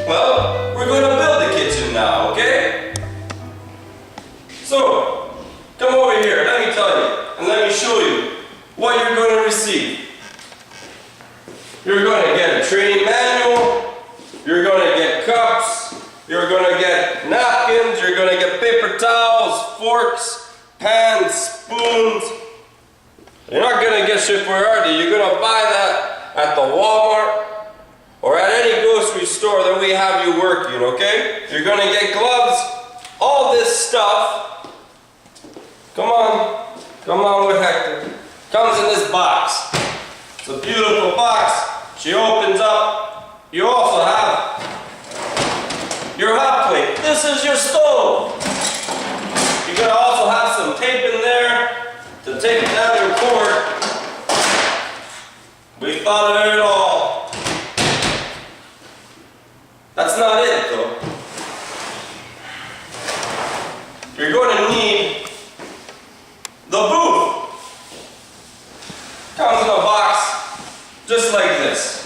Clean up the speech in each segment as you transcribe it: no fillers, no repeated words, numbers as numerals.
Well, we're going to build the kitchen now, okay? So, come over here, let me tell you, and let me show you what you're going to receive. You're going to get a training manual, you're going to get cups, you're going to get napkins, you're going to get paper towels, forks, pans, spoons. You're not going to get shit Boyardee, you're going to buy that at the Walmart or at any grocery store that we have you working, okay? You're going to get gloves, all this stuff. Come on with Hector. Comes in this box. It's a beautiful box. She opens up. You also have your hot plate. This is your stove. You're going to also have some tape in there to take down your cord. We thought of it all. That's not it though. You're going to need the booth. Comes in a box just like this.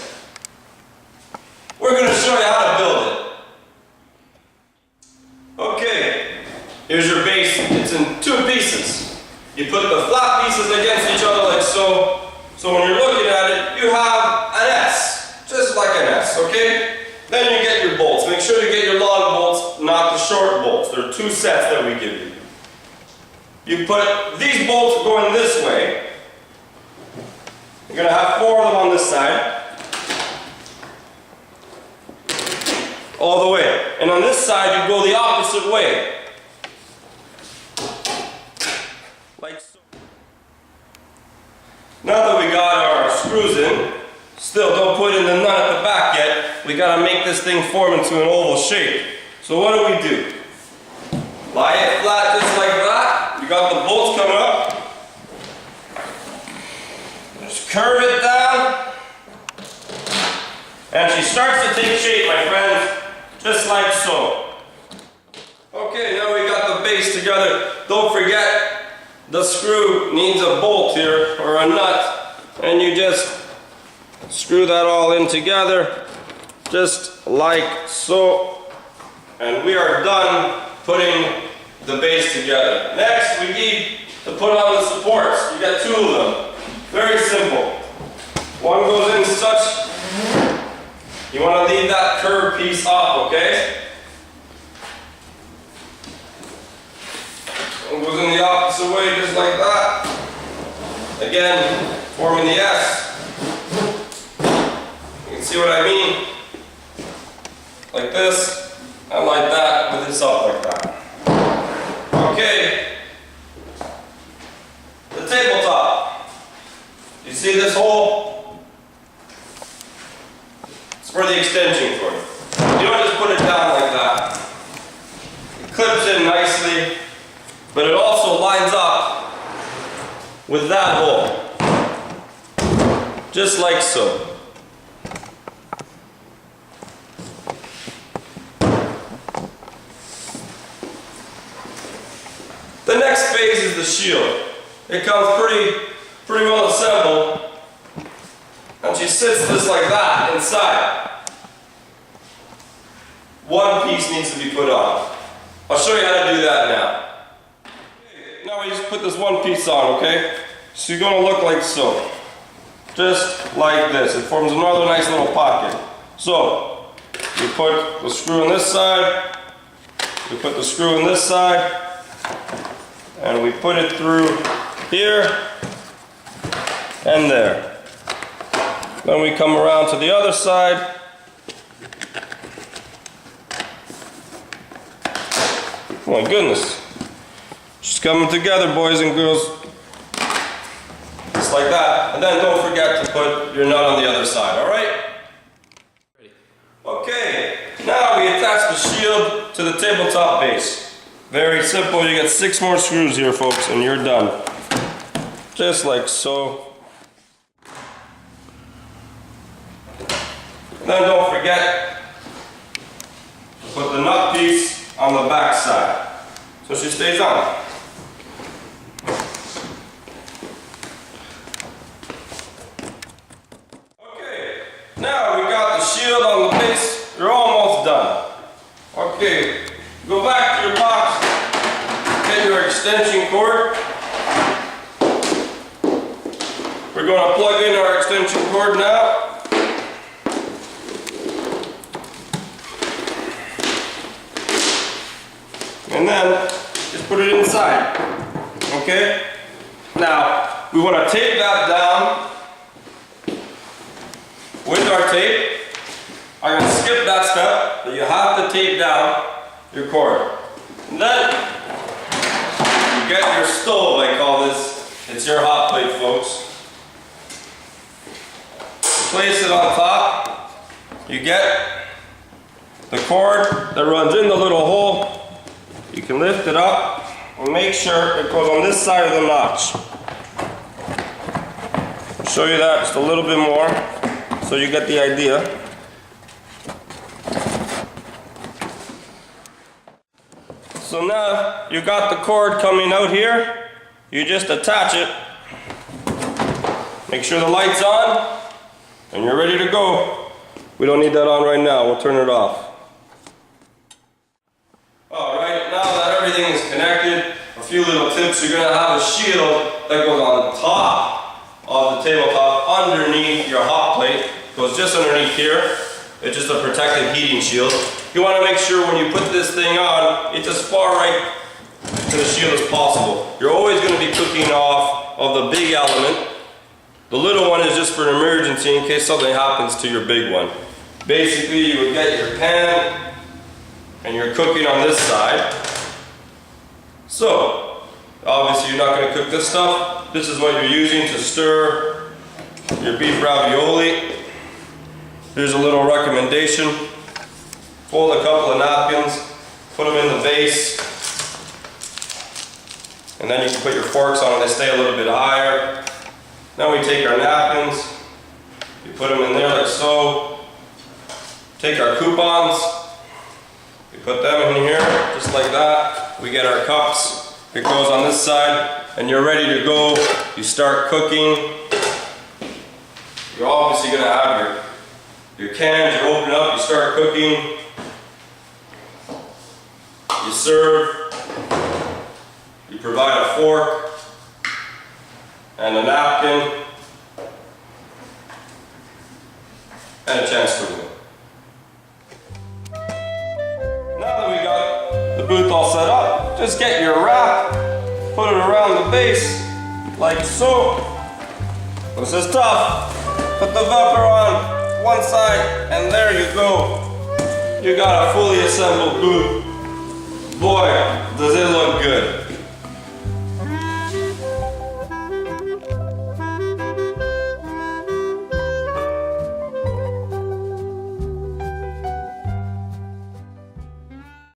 We're going to show you how to build it. Okay, here's your base. It's in 2 pieces. You put the flat pieces against each other like so. So when you're looking at it, you have an S, just like an S, okay? Then you get your bolts. Make sure you get your long bolts, not the short bolts. There are 2 sets that we give you. You put these bolts going this way. You're going to have 4 of them on this side. All the way. And on this side, you go the opposite way. Like so. Now that we got our screws in, still don't put in the nut at the back yet. We got to make this thing form into an oval shape. So what do? Lie it flat just like that. You got the bolts coming up. Just curve it down. And she starts to take shape, my friends. Just like so. Okay, now we got the base together. Don't forget, the screw needs a bolt here, or a nut. And you just screw that all in together, just like so. And we are done putting the base together. Next, we need to put on the supports. You got 2 of them. Very simple. One goes in such. You want to leave that curved piece up, okay? One goes in the opposite way, just like that. Again, forming the S. You can see what I mean? Like this, and like that, with this up like that. Okay. The tabletop. You see this hole? It's for the extension cord. You don't just put it down like that. It clips in nicely, but it also lines up with that hole. Just like so. The next phase is the shield. It comes pretty well assembled. And she sits just like that inside. One piece needs to be put on. I'll show you how to do that now. Okay, now we just put this one piece on, okay? So you're going to look like so. Just like this. It forms another nice little pocket. So, you put the screw on this side, you put the screw on this side, and we put it through here and there. Then we come around to the other side. Oh my goodness. Just coming together, boys and girls. Just like that. And then don't forget to put your nut on the other side, alright? Okay, now we attach the shield to the tabletop base. Very simple. You get 6 more screws here, folks, and you're done. Just like so. Then don't forget to put the nut piece on the back side so she stays on. Okay, now we got the shield on the base. You're almost done. Okay, go back to your box, get your extension cord. We're going to plug in our extension cord now. And then just put it inside. Okay? Now, we want to tape that down with our tape. I'm going to skip that step, but you have to tape down your cord. And then you get your stove, I call this. It's your hot plate, folks. Place it on top. You get the cord that runs in the little hole. You can lift it up and make sure it goes on this side of the notch. I'll show you that just a little bit more so you get the idea. So now you got the cord coming out here. You just attach it. Make sure the light's on and you're ready to go. We don't need that on right now. We'll turn it off. Alright, now that everything is connected, a few little tips. You're going to have a shield that goes on top of the tabletop underneath your hot plate. It goes just underneath here. It's just a protective heating shield. You want to make sure when you put this thing on, it's as far right to the shield as possible. You're always going to be cooking off of the big element. The little one is just for an emergency in case something happens to your big one. Basically, you would get your pan and you're cooking on this side. So, obviously you're not going to cook this stuff. This is what you're using to stir your beef ravioli. Here's a little recommendation. Fold a couple of napkins, put them in the base, and then you can put your forks on and they stay a little bit higher. Now we take our napkins, you put them in there like so. Take our coupons, we put them in here just like that. We get our cups, it goes on this side, and you're ready to go. You start cooking. You're obviously going to have your cans, you open it up, you start cooking. You serve, you provide a fork and a napkin and a chance to win. Now that we got the booth all set up, just get your wrap, put it around the base like so. This is tough. Put the bumper on one side and there you go. You got a fully assembled booth. Boy, does it look good.